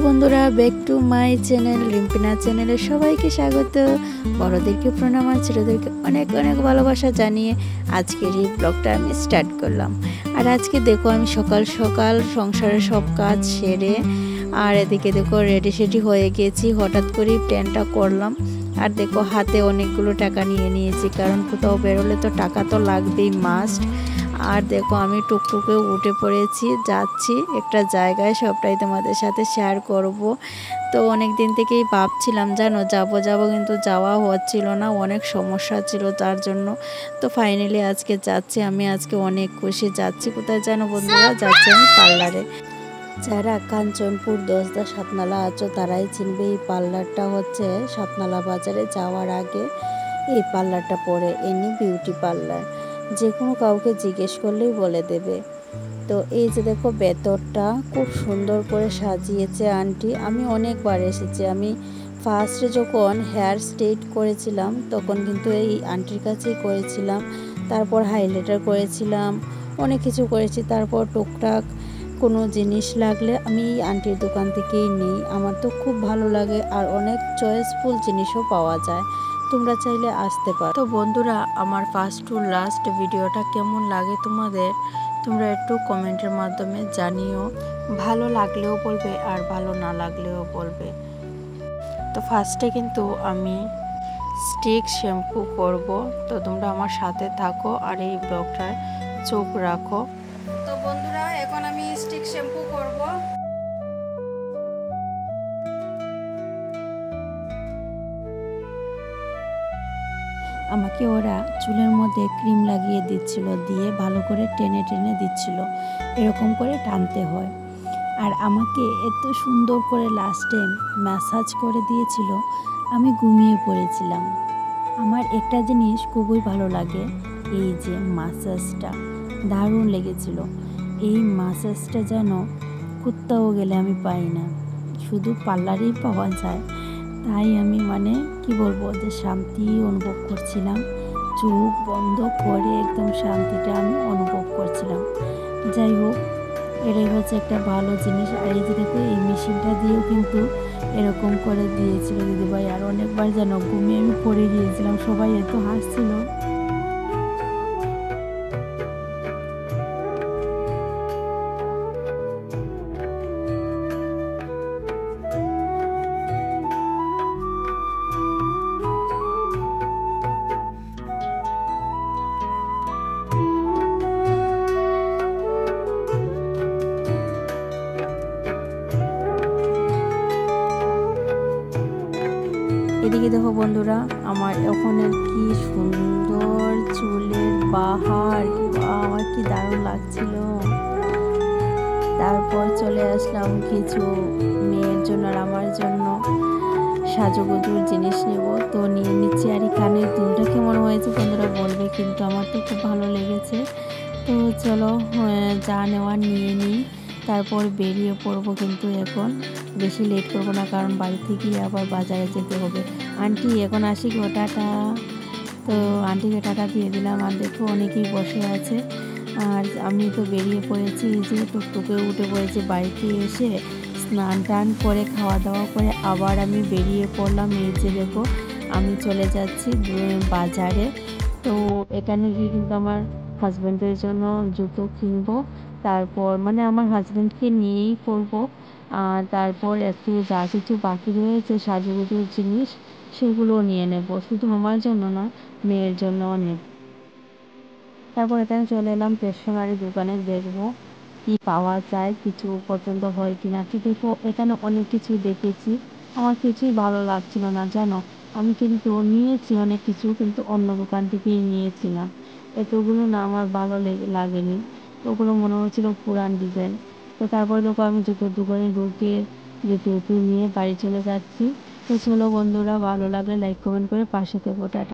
বন্ধুরা, back to my channel Rimpina চ্যানেলে সবাইকে স্বাগত। বড়দেরকে প্রণাম আর ছোটদেরকে অনেক অনেক ভালোবাসা জানিয়ে আজকের এই ব্লগটা আমি স্টার্ট করলাম। আর আজকে দেখো আমি সকাল সকাল সংসারের সব কাজ সেরে আর এদিকে দেখো রেডি সেডি হয়ে গেছি। হঠাৎ করেই প্ল্যানটা করলাম। আর দেখো হাতে অনেকগুলো টাকা নিয়ে নিয়েছি, কারণ কোথাও বেরোলে তো টাকা তো লাগবেই, মাস্ট। আর দেখো আমি টুকটুকে উঠে পড়েছি, যাচ্ছি একটা জায়গায়, সবটাই তোমাদের সাথে শেয়ার করব। তো অনেক দিন থেকেই ভাবছিলাম জানো যাব কিন্তু যাওয়া হচ্ছিল না, অনেক সমস্যা ছিল তার জন্য। তো ফাইনালি আজকে যাচ্ছি। আমি আজকে অনেক খুশি। যাচ্ছি কোথায় জানো বন্ধুরা? যাচ্ছি আমি পার্লারে। যারা কাঞ্চনপুর 10 সাতনালা আছো তারাই চিনবে। এই পার্লারটা হচ্ছে সাতনালা বাজারে যাওয়ার আগে এই পার্লারটা পড়ে, এনি বিউটি পার্লার। যে কোনো কাউকে জিজ্ঞেস করলেই বলে দেবে। তো এই যে দেখো ভেতরটা খুব সুন্দর করে সাজিয়েছে আন্টি। আমি অনেকবার এসেছি। আমি ফার্স্টে যখন হেয়ার স্ট্রেট করেছিলাম তখন কিন্তু এই আন্টির কাছেই করেছিলাম। তারপর হাইলাইটার করেছিলাম, অনেক কিছু করেছি। তারপর টুকটাক কোনো জিনিস লাগলে আমি এই আন্টির দোকান থেকেই নিই। আমার তো খুব ভালো লাগে আর অনেক চয়েসফুল জিনিসও পাওয়া যায়। তোমরা চাইলে আসতে পারো। তো বন্ধুরা, আমার ফার্স্ট টু লাস্ট ভিডিওটা কেমন লাগে তোমাদের, তোমরা একটু কমেন্টের মাধ্যমে জানিও। ভালো লাগলেও বলবে আর ভালো না লাগলেও বলবে। তো ফার্স্টে কিন্তু আমি স্টিক শ্যাম্পু করব। তো তোমরা আমার সাথে থাকো আর এই ব্লগটায় চোখ রাখো। তো বন্ধুরা, এখন আমি স্টিক শ্যাম্পু করব। আমাকে ওরা চুলের মধ্যে ক্রিম লাগিয়ে দিচ্ছিল, দিয়ে ভালো করে টেনে টেনে দিচ্ছিল, এরকম করে টানতে হয়। আর আমাকে এত সুন্দর করে লাস্টে ম্যাসাজ করে দিয়েছিল, আমি ঘুমিয়ে পড়েছিলাম। আমার একটা জিনিস খুবই ভালো লাগে, এই যে ম্যাসাজটা দারুণ লেগেছিল। এই ম্যাসাজটা যেন কোথাও গেলে আমি পাই না, শুধু পার্লারেই পাওয়া যায়। তাই আমি কি বলবো, যে শান্তি অনুভব করছিলাম। চোখ বন্ধ করে একদম শান্তিটা আমি অনুভব করছিলাম। যাই হোক, এটাই হচ্ছে একটা ভালো জিনিস। আর এই যে দেখো, এই মেশিনটা দিয়েও কিন্তু এরকম করে দিয়েছিল দিদিভাই। আর অনেকবার যেন ঘুমিয়ে আমি পড়ে গিয়েছিলাম, সবাই এত হাসছিল। এদিকে দেখো বন্ধুরা, আমার ওখানের কি সুন্দর চুলের বাহার, আমার কি দারুণ লাগছিল। তারপর চলে আসলাম কিছু মেয়ের জন্য আর আমার জন্য সাজুগুজুর জিনিস নেব। তো নিয়ে নিচ্ছি। আর এই কানের দুলটা কেমন হয়েছে বন্ধুরা বলবে, কিন্তু আমার তো খুব ভালো লেগেছে। তো চলো, যা নেওয়ার নিয়ে নিই, তারপর বেরিয়ে পড়বো। কিন্তু এখন বেশি লেট করবো না, কারণ বাড়ি থেকে আবার বাজারে যেতে হবে। আন্টি এখন আসি গো, টাটা। তো আন্টিকে টাটা দিয়ে দিলাম। আর দেখো অনেকেই বসে আছে। আর আমি তো বেরিয়ে পড়েছি, এই যে টুকটুকে উঠে পড়েছি। বাড়িতে এসে স্নান টান করে খাওয়া দাওয়া করে আবার আমি বেরিয়ে পড়লাম। এই যে দেখো, আমি চলে যাচ্ছি বাজারে। তো এখানে গিয়ে কিন্তু আমার হাজব্যান্ডের জন্য জুতো কিনবো। তারপর আমার হাজব্যান্ডকে নিয়েই করবো। আর তারপর একটু যা কিছু বাকি রয়েছে সাজুগুজুর জিনিস, সেগুলো নিয়ে নেব। শুধু আমার জন্য না, মেয়ের জন্যও নেব। তারপর এখানে চলে এলাম স্টেশনারি দোকানে, দেখবো কি পাওয়া যায়, কিছু পছন্দ হয় কিনা। তো দেখো, এখানে অনেক কিছু দেখেছি, আমার কিছুই ভালো লাগছিল না জানো। আমি কিন্তু নিয়েছি অনেক কিছু, কিন্তু অন্য দোকান থেকেই নিয়েছিলাম। এতগুলো না আমার ভালো লাগেনি। ওগুলো মনে হচ্ছিল পুরান ডিজাইন। তো তারপরে দেখো, আমি জুতোর দোকানে ঢুকে জুতো নিয়ে বাড়ি চলে যাচ্ছি। তো চলো বন্ধুরা, ভালো লাগলে লাইক কমেন্ট করে পাশে থেকো। টাটা।